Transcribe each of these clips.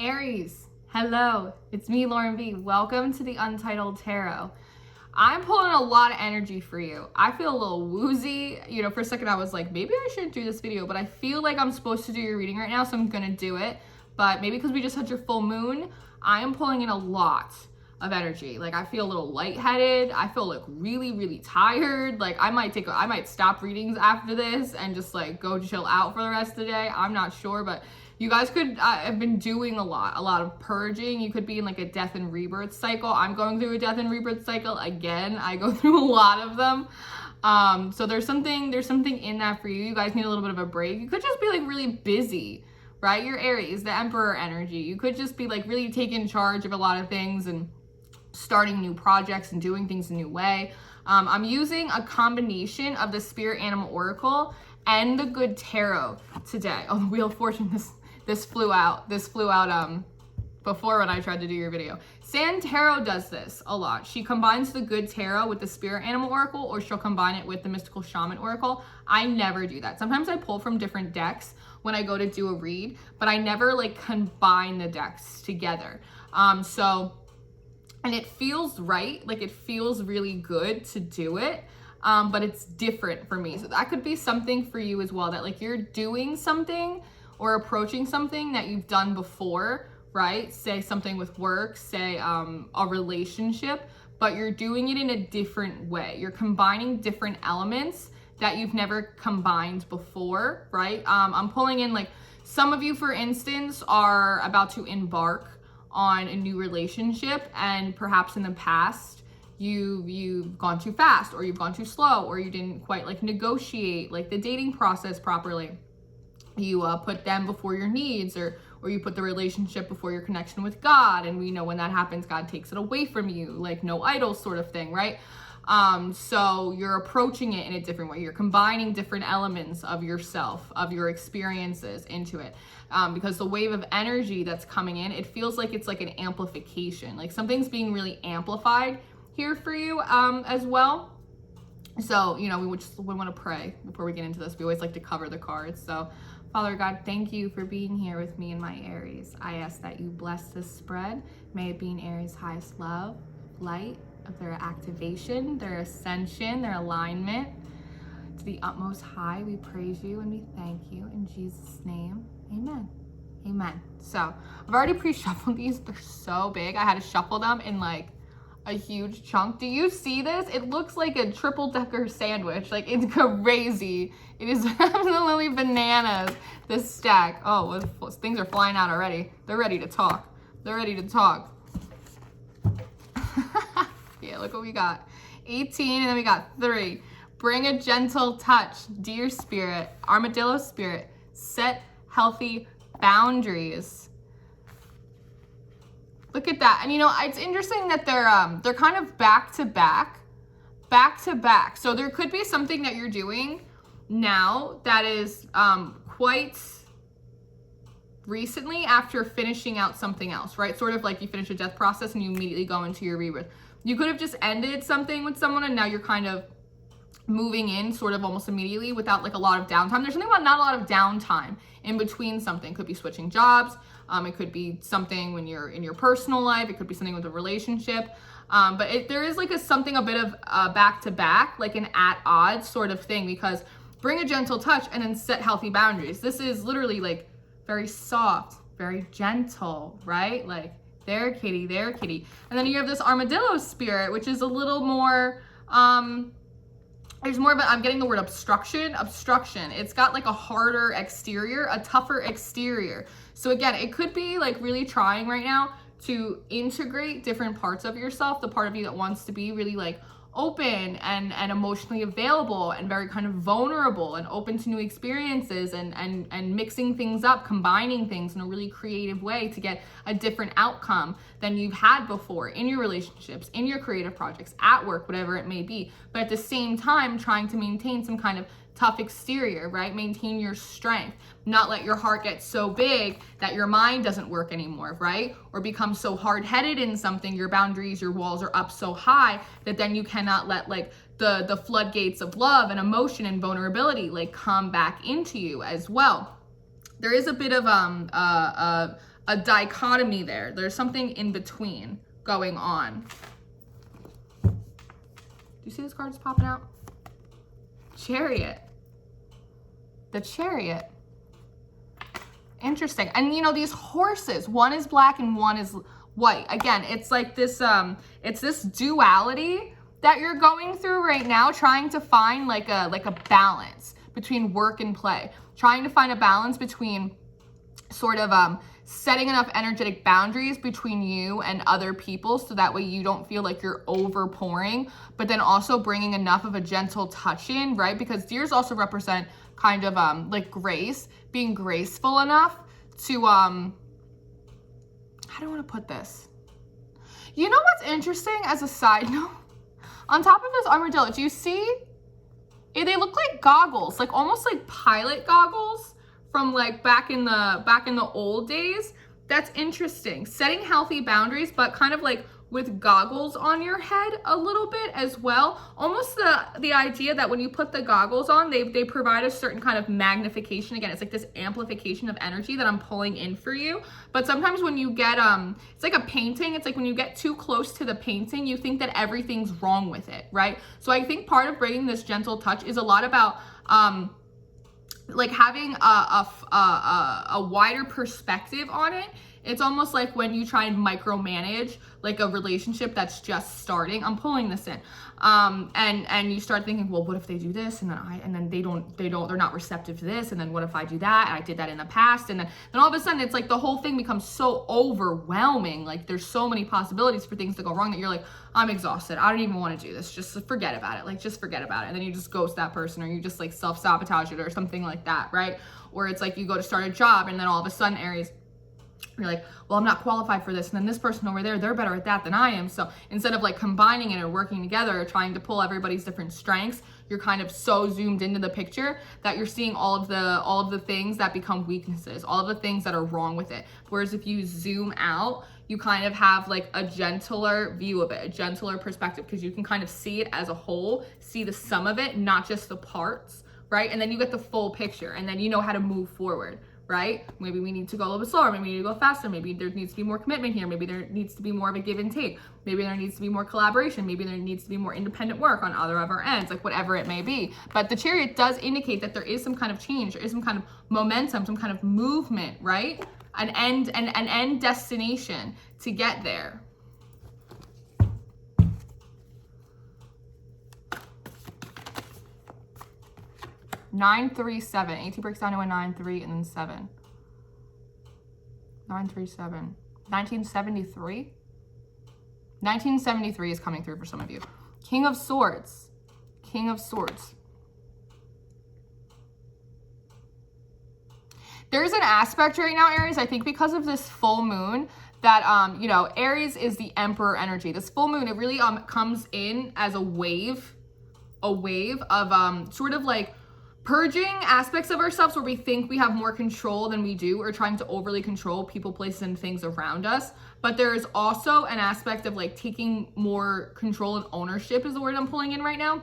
Aries, hello, it's me, Lauren B. Welcome to the Untitled Tarot. I'm pulling a lot of energy for you. I feel a little woozy. You know, for a second I was like, maybe I shouldn't do this video, but I feel like I'm supposed to do your reading right now, so I'm gonna do it. But maybe because we just had your full moon, I am pulling in a lot of energy. Like, I feel a little lightheaded. I feel like really tired. Like, I might stop readings after this and just like go chill out for the rest of the day. I'm not sure, but you guys could have been doing a lot of purging. You could be in like a death and rebirth cycle. I'm going through a death and rebirth cycle again. I go through a lot of them. So there's something in that for you. You guys need a little bit of a break. You could just be like really busy, right? You're Aries, the Emperor energy. You could just be like really taking charge of a lot of things and starting new projects and doing things a new way. I'm using a combination of the Spirit Animal Oracle and the Good Tarot today. Oh, the Wheel of Fortune, this flew out before when I tried to do your video. San Tarot does this a lot. She combines the Good Tarot with the Spirit Animal Oracle, or she'll combine it with the Mystical Shaman Oracle. I never do that. Sometimes I pull from different decks when I go to do a read, but I never like combine the decks together. And it feels right, like it feels really good to do it, but it's different for me. So that could be something for you as well, that like you're doing something or approaching something that you've done before, right? Say something with work, say a relationship, but you're doing it in a different way. You're combining different elements that you've never combined before, right? I'm pulling in like some of you, for instance, are about to embark on a new relationship, and perhaps in the past you've gone too fast, or you've gone too slow, or you didn't quite like negotiate like the dating process properly. You put them before your needs, or you put the relationship before your connection with God, and we know when that happens, God takes it away from you, like no idols sort of thing, right? So you're approaching it in a different way. You're combining different elements of yourself, of your experiences into it. Because the wave of energy that's coming in, it feels like it's like an amplification, like something's being really amplified here for you as well. So, you know, we want to pray before we get into this. We always like to cover the cards. So, Father God, thank you for being here with me and my Aries. I ask that you bless this spread. May it be in Aries' highest love, light, of their activation, their ascension, their alignment. To the utmost high, we praise you and we thank you. In Jesus' name, amen. Amen. So, I've already pre-shuffled these. They're so big. I had to shuffle them in like a huge chunk. Do you see this? It looks like a triple-decker sandwich. Like, it's crazy. It is absolutely bananas, this stack. Oh, things are flying out already. They're ready to talk. They're ready to talk. Yeah, look what we got. 18, and then we got 3. Bring a gentle touch, dear spirit, armadillo spirit. Set healthy boundaries. Look at that. And you know, it's interesting that they're kind of back to back. So there could be something that you're doing now that is quite recently after finishing out something else, right? Sort of like you finish a death process and you immediately go into your rebirth. You could have just ended something with someone and now you're kind of moving in sort of almost immediately without like a lot of downtime. There's something about not a lot of downtime in between something. It could be switching jobs. It could be something when you're in your personal life. It could be something with a relationship. But there is like something a bit of back to back, like an at odds sort of thing, because bring a gentle touch and then set healthy boundaries. This is literally like very soft, very gentle, right? Like, there, kitty, there, kitty. And then you have this armadillo spirit, which is a little more, there's more of I'm getting the word obstruction. It's got like a harder exterior, a tougher exterior. So again, it could be like really trying right now to integrate different parts of yourself, the part of you that wants to be really like open and emotionally available and very kind of vulnerable and open to new experiences and mixing things up, combining things in a really creative way to get a different outcome than you've had before in your relationships, in your creative projects, at work, whatever it may be. But at the same time, trying to maintain some kind of tough exterior, right? Maintain your strength, not let your heart get so big that your mind doesn't work anymore, right? Or become so hard-headed in something, your boundaries, your walls are up so high that then you cannot let like the floodgates of love and emotion and vulnerability like come back into you as well. there is a bit of a dichotomy there. There's something in between going on. Do you see this card just popping out? Chariot. The Chariot. Interesting. And you know, these horses, one is black and one is white. Again, it's like this, it's this duality that you're going through right now, trying to find like a balance between work and play, trying to find a balance between sort of setting enough energetic boundaries between you and other people so that way you don't feel like you're overpouring, but then also bringing enough of a gentle touch in, right? Because deers also represent kind of like grace, being graceful enough to how do I want to put this? You know what's interesting as a side note? On top of this armadillo, do you see? They look like goggles, like almost like pilot goggles from like back in the old days. That's interesting. Setting healthy boundaries, but kind of like with goggles on your head a little bit as well. Almost the idea that when you put the goggles on, they provide a certain kind of magnification. Again, it's like this amplification of energy that I'm pulling in for you. But sometimes when you get, it's like a painting. It's like when you get too close to the painting, you think that everything's wrong with it, right? So I think part of bringing this gentle touch is a lot about, like having a wider perspective on it. It's almost like when you try and micromanage like a relationship that's just starting. I'm pulling this in, and you start thinking, well, what if they do this, and then they're not receptive to this, and then what if I do that, and I did that in the past, and then all of a sudden it's like the whole thing becomes so overwhelming. Like there's so many possibilities for things to go wrong that you're like, I'm exhausted. I don't even want to do this. Just forget about it. Like just forget about it. And then you just ghost that person, or you just like self-sabotage it or something like that, right? Or it's like you go to start a job, and then all of a sudden, Aries, you're like, well, I'm not qualified for this. And then this person over there, they're better at that than I am. So instead of like combining it or working together or trying to pull everybody's different strengths, you're kind of so zoomed into the picture that you're seeing all of the things that become weaknesses, all of the things that are wrong with it. Whereas if you zoom out, you kind of have like a gentler view of it, a gentler perspective, because you can kind of see it as a whole, see the sum of it, not just the parts, right? And then you get the full picture, and then you know how to move forward. Right? Maybe we need to go a little bit slower. Maybe we need to go faster. Maybe there needs to be more commitment here. Maybe there needs to be more of a give and take. Maybe there needs to be more collaboration. Maybe there needs to be more independent work on other of our ends, like whatever it may be. But the Chariot does indicate that there is some kind of change, there is some kind of momentum, some kind of movement, right? An end destination to get there. Nine, 3, 7. 18 breaks down to a 9, 3, and then 7. 9, 3, 7. 1973? 1973 is coming through for some of you. King of Swords. King of Swords. There's an aspect right now, Aries, I think because of this full moon, that, you know, Aries is the Emperor energy. This full moon, it really comes in as a wave of sort of like purging aspects of ourselves where we think we have more control than we do, or trying to overly control people, places, and things around us. But there is also an aspect of like taking more control and ownership, is the word I'm pulling in right now,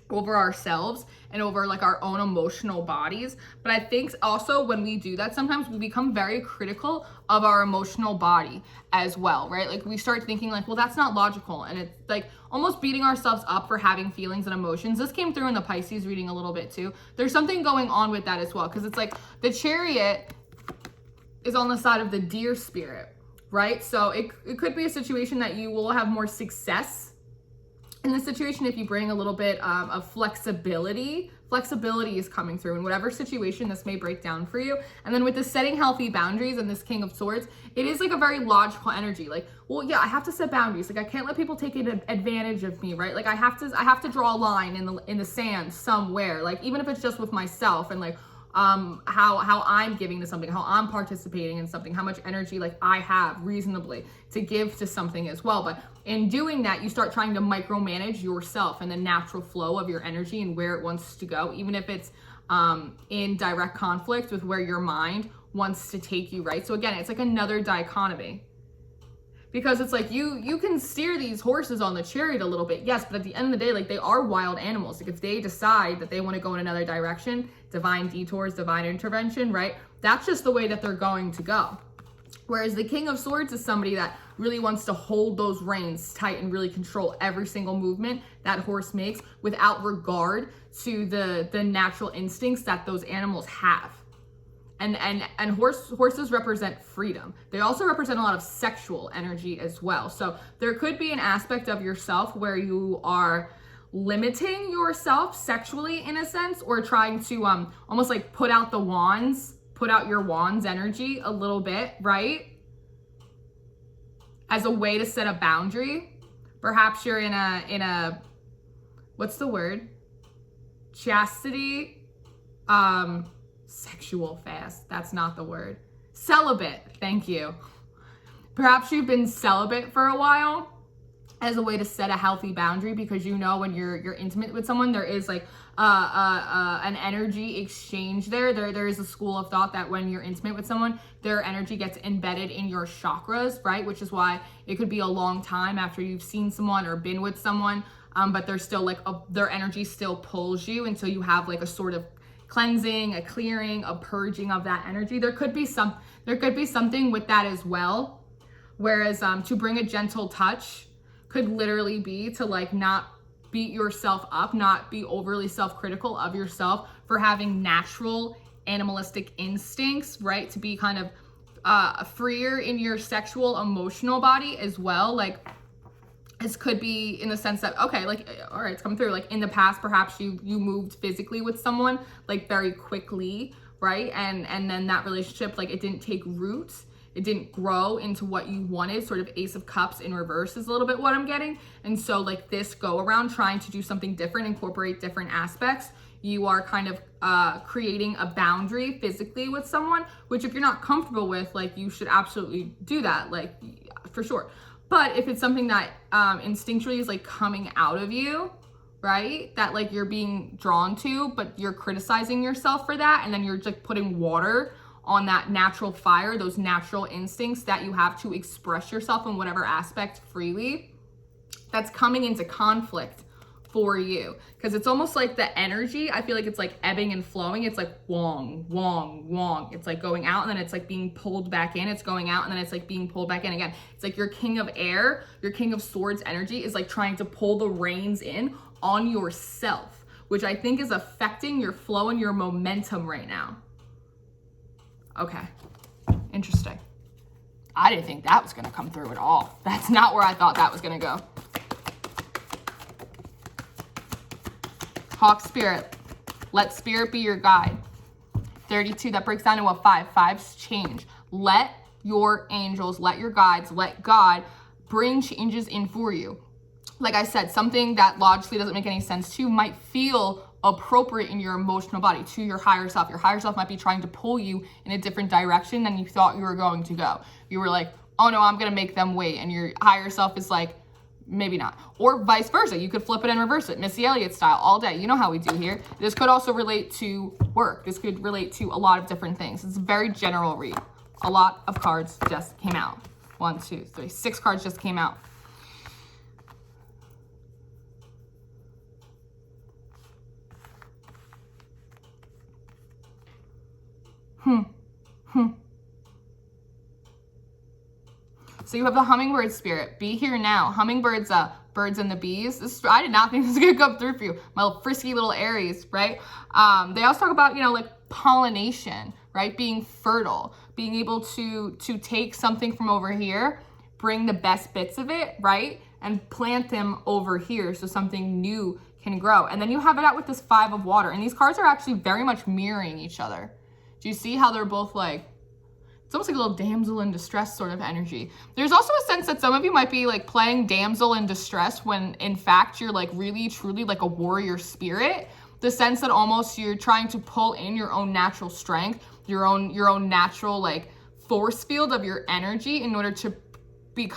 over ourselves and over like our own emotional bodies. But I think also when we do that, sometimes we become very critical of our emotional body as well, right? Like we start thinking like, well, that's not logical. And it's like almost beating ourselves up for having feelings and emotions. This came through in the Pisces reading a little bit too. There's something going on with that as well, because it's like the Chariot is on the side of the deer spirit, right? So it could be a situation that you will have more success in this situation if you bring a little bit of flexibility. Flexibility is coming through in whatever situation this may break down for you. And then with the setting healthy boundaries and this King of Swords, it is like a very logical energy. Like, well, yeah, I have to set boundaries. Like I can't let people take advantage of me, right? Like I have to draw a line in the sand somewhere. Like even if it's just with myself, and like how I'm giving to something, how I'm participating in something, how much energy like I have reasonably to give to something as well. But in doing that, you start trying to micromanage yourself and the natural flow of your energy and where it wants to go, even if it's in direct conflict with where your mind wants to take you, right? So again, it's like another dichotomy. Because it's like you can steer these horses on the chariot a little bit, yes, but at the end of the day, like, they are wild animals. Like, if they decide that they want to go in another direction, divine detours, divine intervention, right? That's just the way that they're going to go. Whereas the King of Swords is somebody that really wants to hold those reins tight and really control every single movement that horse makes without regard to the natural instincts that those animals have. And horses represent freedom. They also represent a lot of sexual energy as well. So there could be an aspect of yourself where you are limiting yourself sexually in a sense, or trying to almost like put out your wands energy a little bit, right? As a way to set a boundary. Perhaps you're in a what's the word? Chastity, sexual fast. That's not the word. Celibate. Thank you. Perhaps you've been celibate for a while as a way to set a healthy boundary, because you know when you're intimate with someone, there is like an energy exchange there. There is a school of thought that when you're intimate with someone, their energy gets embedded in your chakras, right? Which is why it could be a long time after you've seen someone or been with someone, but there's still like their energy still pulls you until you have like a sort of cleansing, a clearing, a purging of that energy. There could be something with that as well. Whereas to bring a gentle touch could literally be to like not beat yourself up, not be overly self-critical of yourself for having natural animalistic instincts, right? To be kind of freer in your sexual, emotional body as well. Like, this could be in the sense that, okay, like, all right, it's coming through. Like, in the past, perhaps you moved physically with someone like very quickly, right? And then that relationship, like, it didn't take root. It didn't grow into what you wanted. Sort of Ace of Cups in reverse is a little bit what I'm getting. And so like this go around, trying to do something different, incorporate different aspects, you are kind of creating a boundary physically with someone, which if you're not comfortable with, like, you should absolutely do that, like, for sure. But if it's something that instinctually is like coming out of you, right, that like you're being drawn to, but you're criticizing yourself for that, and then you're just putting water on that natural fire, those natural instincts that you have to express yourself in whatever aspect freely, that's coming into conflict for you. Because it's almost like the energy, I feel like it's like ebbing and flowing. It's like wong, wong, wong. It's like going out and then it's like being pulled back in. It's going out and then it's like being pulled back in again. It's like your King of Air, your King of Swords energy is like trying to pull the reins in on yourself, which I think is affecting your flow and your momentum right now. Okay, interesting. I didn't think that was gonna come through at all. That's not where I thought that was gonna go. Hawk Spirit, let Spirit be your guide. 32, that breaks down to a 5. 5's change. Let your angels, let your guides, let God bring changes in for you. Like I said, something that logically doesn't make any sense to you might feel appropriate in your emotional body to your higher self. Your higher self might be trying to pull you in a different direction than you thought you were going to go. You were like, oh no, I'm gonna make them wait. And your higher self is like, maybe not. Or vice versa. You could flip it and reverse it. Missy Elliott style all day. You know how we do here. This could also relate to work. This could relate to a lot of different things. It's a very general read. A lot of cards just came out. 1, 2, 3, 6 cards just came out. So you have the hummingbird spirit. Be here now. Hummingbirds, birds and the bees. I did not think this was gonna come through for you. My little frisky little Aries, right? They also talk about, you know, like pollination, right? Being fertile, being able to take something from over here, bring the best bits of it, right? And plant them over here so something new can grow. And then you have it out with this 5 of water. And these cards are actually very much mirroring each other. Do you see how they're both like, it's almost like a little damsel in distress sort of energy. There's also a sense that some of you might be like playing damsel in distress when in fact you're like really truly like a warrior spirit. The sense that almost you're trying to pull in your own natural strength, your own natural like force field of your energy in order to be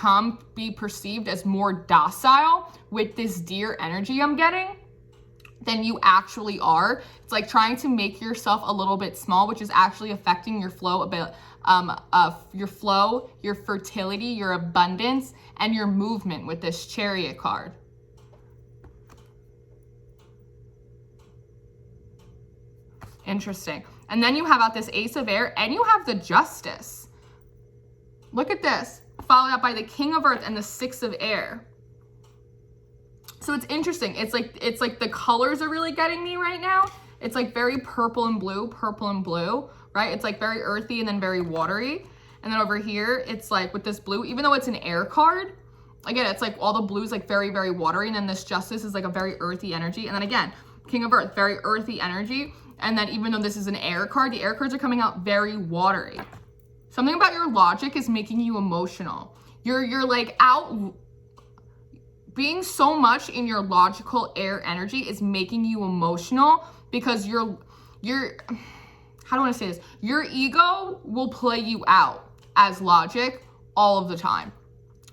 perceived as more docile with this deer energy I'm getting. than you actually are. It's like trying to make yourself a little bit small, which is actually affecting your flow a bit, your flow, your fertility, your abundance, and your movement with this Chariot card. Interesting. And then you have out this Ace of Air, and you have the Justice. Look at this, followed up by the King of Earth and the Six of Air. So it's interesting. It's like the colors are really getting me right now. It's like very purple and blue, right? It's like very earthy and then very watery. And then over here, it's like with this blue, even though it's an air card, again, it's like all the blues like very, very watery. And then this Justice is like a very earthy energy. And then again, King of Earth, very earthy energy. And then even though this is an air card, the air cards are coming out very watery. Something about your logic is making you emotional. You're like out, being so much in your logical air energy is making you emotional because you're, how do I want to say this? Your ego will play you out as logic all of the time.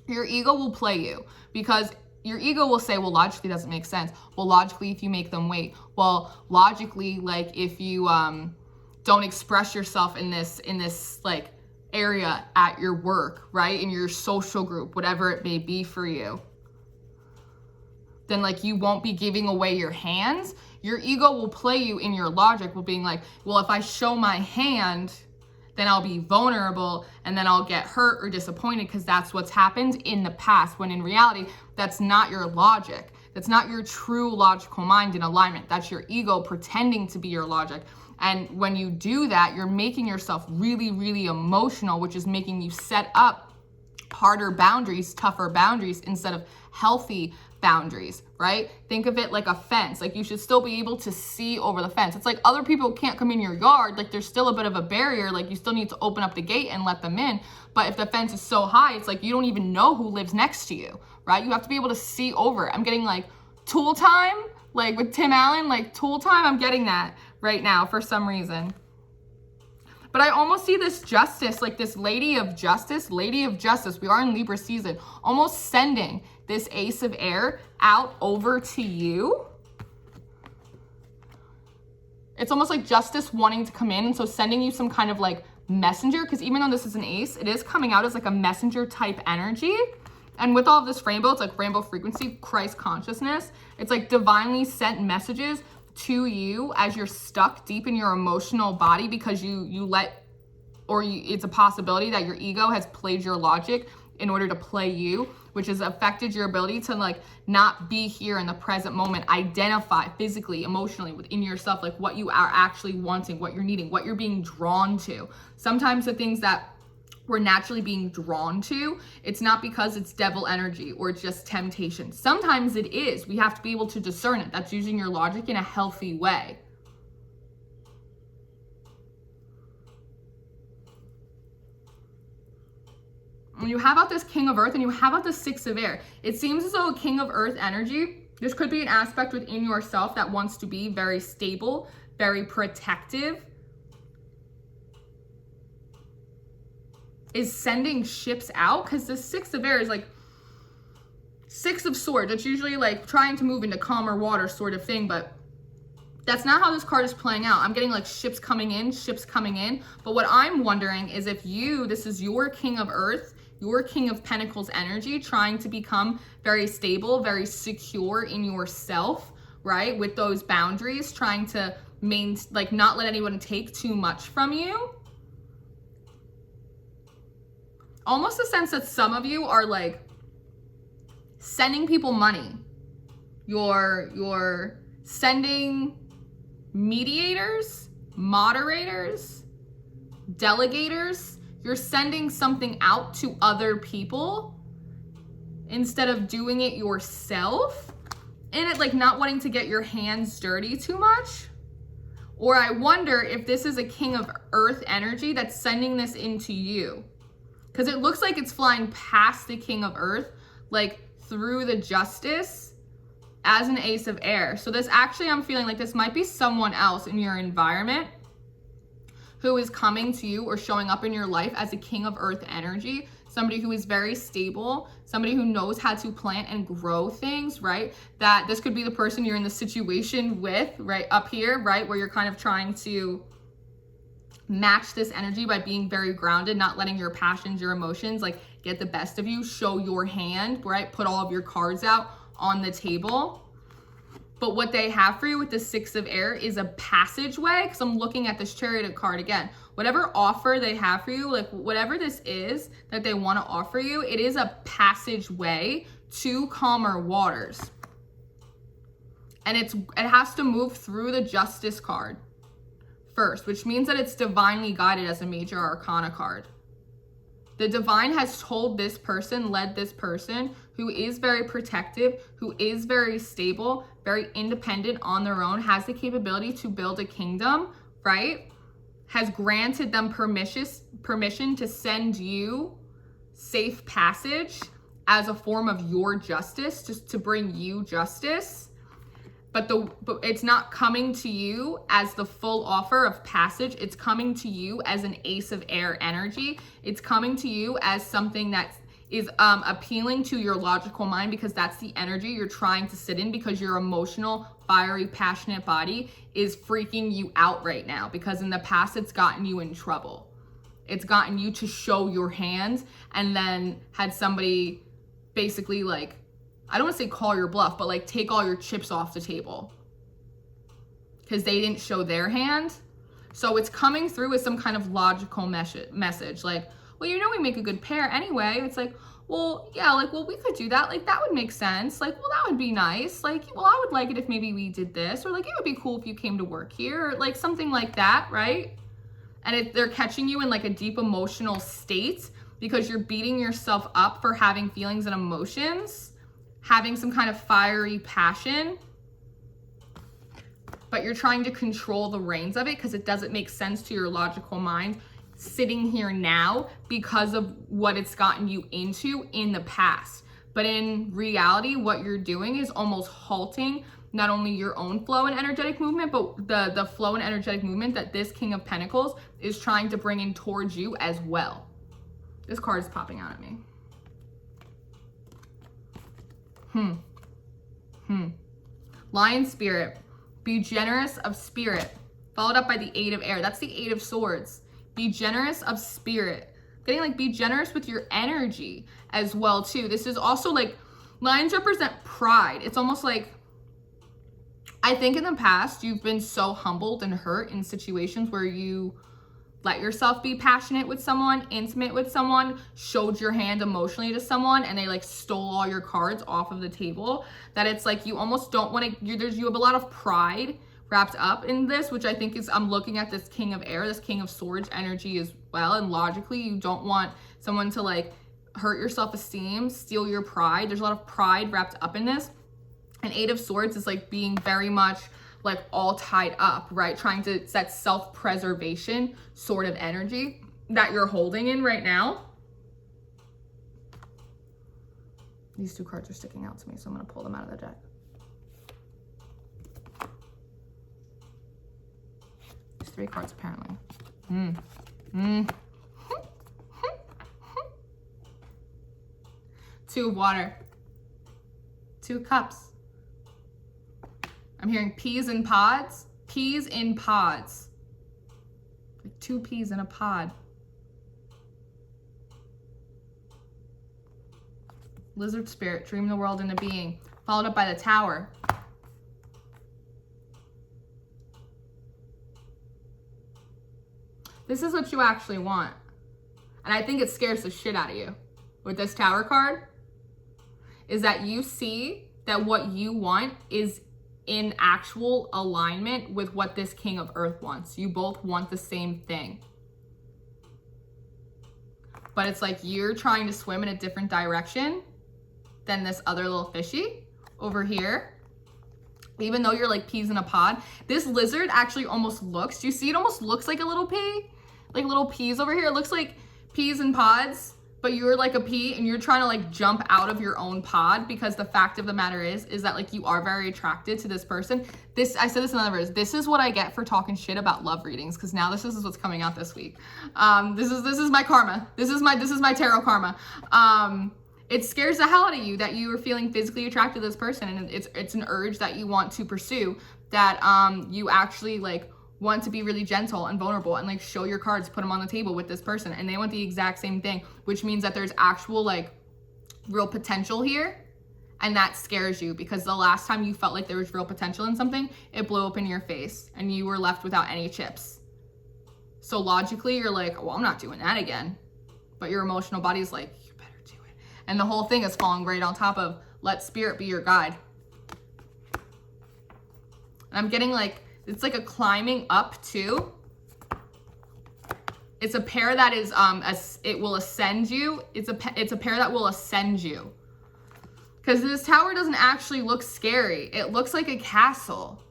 Your ego will play you because your ego will say, well, logically doesn't make sense. Well, logically, if you make them wait. Well, logically, like if you don't express yourself in this like area at your work, right? In your social group, whatever it may be for you, then like you won't be giving away your hands. Your ego will play you in your logic with being like, well, if I show my hand, then I'll be vulnerable and then I'll get hurt or disappointed because that's what's happened in the past, when in reality, that's not your logic. That's not your true logical mind in alignment. That's your ego pretending to be your logic. And when you do that, you're making yourself really, really emotional, which is making you set up harder boundaries, tougher boundaries instead of healthy boundaries, right? Think of it like a fence. Like you should still be able to see over the fence. It's like other people can't come in your yard. Like there's still a bit of a barrier. Like you still need to open up the gate and let them in. But if the fence is so high, it's like you don't even know who lives next to you, right? You have to be able to see over it. I'm getting like tool time, like with Tim Allen, like tool time. I'm getting that right now for some reason. But I almost see this Justice, like this Lady of Justice. We are in Libra season, almost sending this Ace of Air out over to you. It's almost like Justice wanting to come in, and so sending you some kind of like messenger, because even though this is an ace, it is coming out as like a messenger type energy. And with all of this rainbow, it's like rainbow frequency, Christ consciousness. It's like divinely sent messages to you as you're stuck deep in your emotional body because it's a possibility that your ego has played your logic in order to play you, which has affected your ability to like not be here in the present moment, identify physically, emotionally within yourself, like what you are actually wanting, what you're needing, what you're being drawn to. Sometimes the things that we're naturally being drawn to, it's not because it's devil energy or just temptation. Sometimes it is. We have to be able to discern it. That's using your logic in a healthy way. When you have out this King of Earth and you have out the Six of Air, it seems as though a King of Earth energy, this could be an aspect within yourself that wants to be very stable, very protective, is sending ships out, because the Six of Air is like Six of Swords. It's usually like trying to move into calmer water sort of thing, but that's not how this card is playing out. I'm getting like ships coming in. But what I'm wondering is if this is your King of Earth, your King of Pentacles energy, trying to become very stable, very secure in yourself, right? With those boundaries, trying to not let anyone take too much from you. Almost a sense that some of you are like sending people money. You're sending mediators, moderators, delegators. You're sending something out to other people instead of doing it yourself. And it like not wanting to get your hands dirty too much. Or I wonder if this is a King of Earth energy that's sending this into you. Because it looks like it's flying past the King of Earth, like through the Justice as an Ace of Air. So this actually, I'm feeling like this might be someone else in your environment who is coming to you or showing up in your life as a king of earth energy, somebody who is very stable, somebody who knows how to plant and grow things, right? That this could be the person you're in the situation with, right, up here, right, where you're kind of trying to match this energy by being very grounded, not letting your passions, your emotions, like, get the best of you, show your hand, right? Put all of your cards out on the table. But what they have for you with the Six of Air is a passageway, because I'm looking at this Chariot card again. Whatever offer they have for you, like whatever this is that they want to offer you, it is a passageway to calmer waters. And it has to move through the Justice card first, which means that it's divinely guided as a major arcana card. The divine has told this person, led this person who is very protective, who is very stable, very independent on their own, has the capability to build a kingdom, right? Has granted them permission to send you safe passage as a form of your justice, just to bring you justice. But it's not coming to you as the full offer of passage. It's coming to you as an Ace of Air energy. It's coming to you as something that is appealing to your logical mind, because that's the energy you're trying to sit in, because your emotional, fiery, passionate body is freaking you out right now, because in the past it's gotten you in trouble. It's gotten you to show your hand, and then had somebody basically, like, I don't want to say call your bluff, but like take all your chips off the table because they didn't show their hand. So it's coming through with some kind of logical message, like, well, you know, we make a good pair anyway. It's like, well, yeah, like, well, we could do that. Like, that would make sense. Like, well, that would be nice. Like, well, I would like it if maybe we did this, or like, it would be cool if you came to work here, or like something like that, right? And they're catching you in like a deep emotional state because you're beating yourself up for having feelings and emotions, having some kind of fiery passion, but you're trying to control the reins of it because it doesn't make sense to your logical mind sitting here now because of what it's gotten you into in the past. But in reality, what you're doing is almost halting not only your own flow and energetic movement, but the flow and energetic movement that this King of Pentacles is trying to bring in towards you as well. This card is popping out at me. Lion spirit, be generous of spirit, followed up by the Eight of Air. That's the Eight of Swords. Be generous of spirit. Getting like, be generous with your energy as well too. This is also like, lions represent pride. It's almost like, I think in the past you've been so humbled and hurt in situations where you let yourself be passionate with someone, intimate with someone, showed your hand emotionally to someone, and they like stole all your cards off of the table, that it's like you almost don't want to, you have a lot of pride wrapped up in this, which I think is, I'm looking at this King of Air, this King of Swords energy as well, and logically you don't want someone to like hurt your self-esteem, steal your pride. There's a lot of pride wrapped up in this. And Eight of Swords is like being very much like all tied up, right? Trying to, it's that self-preservation sort of energy that you're holding in right now. These two cards are sticking out to me, so I'm going to pull them out of the deck. There's three cards apparently. Two of water. Two cups. I'm hearing peas in pods. Peas in pods. Like two peas in a pod. Lizard spirit, dream the world into being. Followed up by the Tower. This is what you actually want. And I think it scares the shit out of you with this Tower card. Is that you see that what you want is in actual alignment with what this King of Earth wants. You both want the same thing. But it's like you're trying to swim in a different direction than this other little fishy over here. Even though you're like peas in a pod. This lizard actually almost looks, do you see it almost looks like a little pea? Like little peas over here. It looks like peas in pods, but you're like a pea and you're trying to like jump out of your own pod, because the fact of the matter is that like you are very attracted to this person. This, I said this in other words, this is what I get for talking shit about love readings, because now this is what's coming out this week. This is my karma. This is my tarot karma. It scares the hell out of you that you are feeling physically attracted to this person, and it's an urge that you want to pursue, that you actually like want to be really gentle and vulnerable and like show your cards, put them on the table with this person, and they want the exact same thing, which means that there's actual like real potential here, and that scares you, because the last time you felt like there was real potential in something, it blew up in your face and you were left without any chips. So logically you're like, well, I'm not doing that again, but your emotional body is like, you better do it. And the whole thing is falling right on top of let spirit be your guide. And I'm getting like, it's like a climbing up too. It's a pair that is, it will ascend you. It's a pair that will ascend you. Because this tower doesn't actually look scary. It looks like a castle.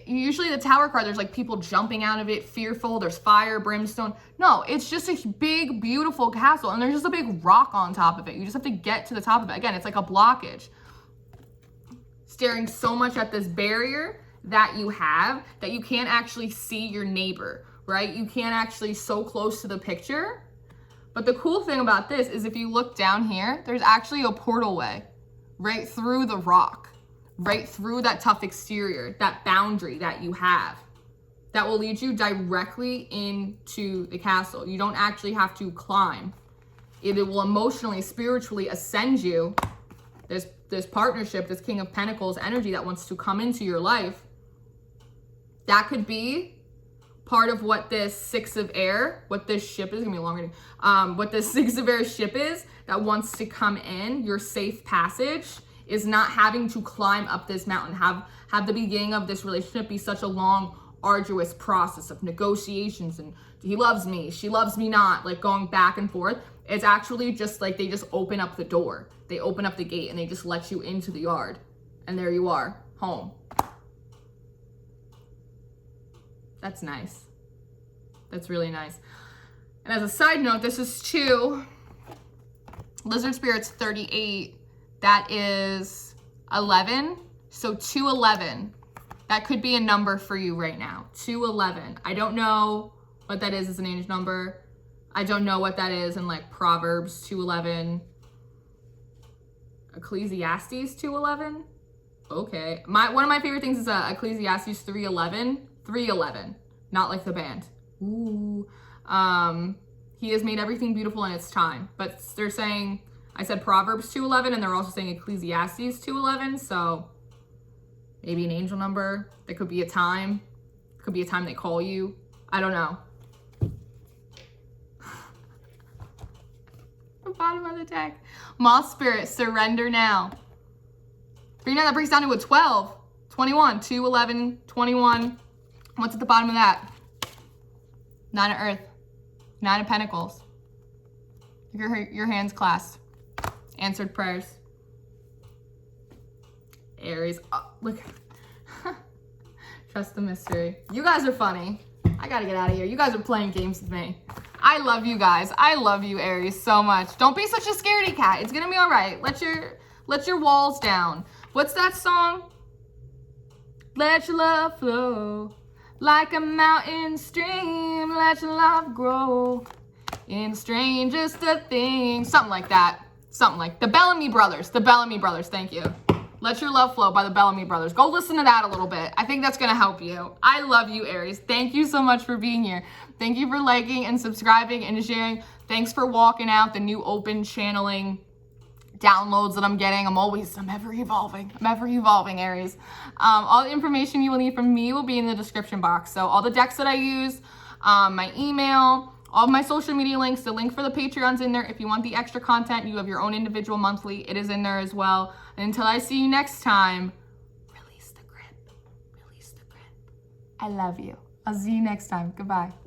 Usually the tower card, there's like people jumping out of it, fearful, there's fire, brimstone. No, it's just a big, beautiful castle, and there's just a big rock on top of it. You just have to get to the top of it. Again, it's like a blockage. Staring so much at this barrier that you have that you can't actually see your neighbor, right? You can't actually so close to the picture. But the cool thing about this is if you look down here, there's actually a portal way right through the rock, right through that tough exterior, that boundary that you have, that will lead you directly into the castle. You don't actually have to climb. It will emotionally, spiritually ascend you. This partnership, this King of Pentacles energy that wants to come into your life, that could be part of what this Six of Air, what this ship is, gonna be a long reading, what this Six of Air ship is that wants to come in, your safe passage, is not having to climb up this mountain, have the beginning of this relationship be such a long, arduous process of negotiations and he loves me, she loves me not, like going back and forth. It's actually just like they just open up the door. They open up the gate and they just let you into the yard. And there you are, home. That's nice. That's really nice. And as a side note, this is 2. Lizard Spirit's 38. That is 11. So 211. That could be a number for you right now. 211. I don't know what that is as an angel number. I don't know what that is in like Proverbs 211. Ecclesiastes 211. Okay. One of my favorite things is Ecclesiastes 3:11. 3:11. Not like the band. Ooh. He has made everything beautiful in its time. But they're saying, I said Proverbs 2:11, and they're also saying Ecclesiastes 2:11. So maybe an angel number. There could be a time. Could be a time they call you. I don't know. The bottom of the deck. Moth Spirit, surrender now. 39, that breaks down to a 12. 21, 2, 11, 21. What's at the bottom of that? 9 of Earth. 9 of Pentacles. Your hands clasped. Answered prayers. Aries. Oh, look. Trust the mystery. You guys are funny. I gotta get out of here. You guys are playing games with me. I love you guys. I love you, Aries, so much. Don't be such a scaredy cat. It's gonna be all right. Let your walls down. What's that song? Let your love flow like a mountain stream. Let your love grow in strangest of things. Something like that. Something like the Bellamy Brothers. The Bellamy Brothers. Thank you. Let Your Love Flow by the Bellamy Brothers. Go listen to that a little bit. I think that's going to help you. I love you, Aries. Thank you so much for being here. Thank you for liking and subscribing and sharing. Thanks for walking out the new open channeling downloads that I'm getting. I'm ever evolving. I'm ever evolving, Aries. All the information you will need from me will be in the description box. So all the decks that I use, my email, all of my social media links, the link for the Patreon's in there. If you want the extra content, you have your own individual monthly, it is in there as well. And until I see you next time, release the grip. Release the grip. I love you. I'll see you next time. Goodbye.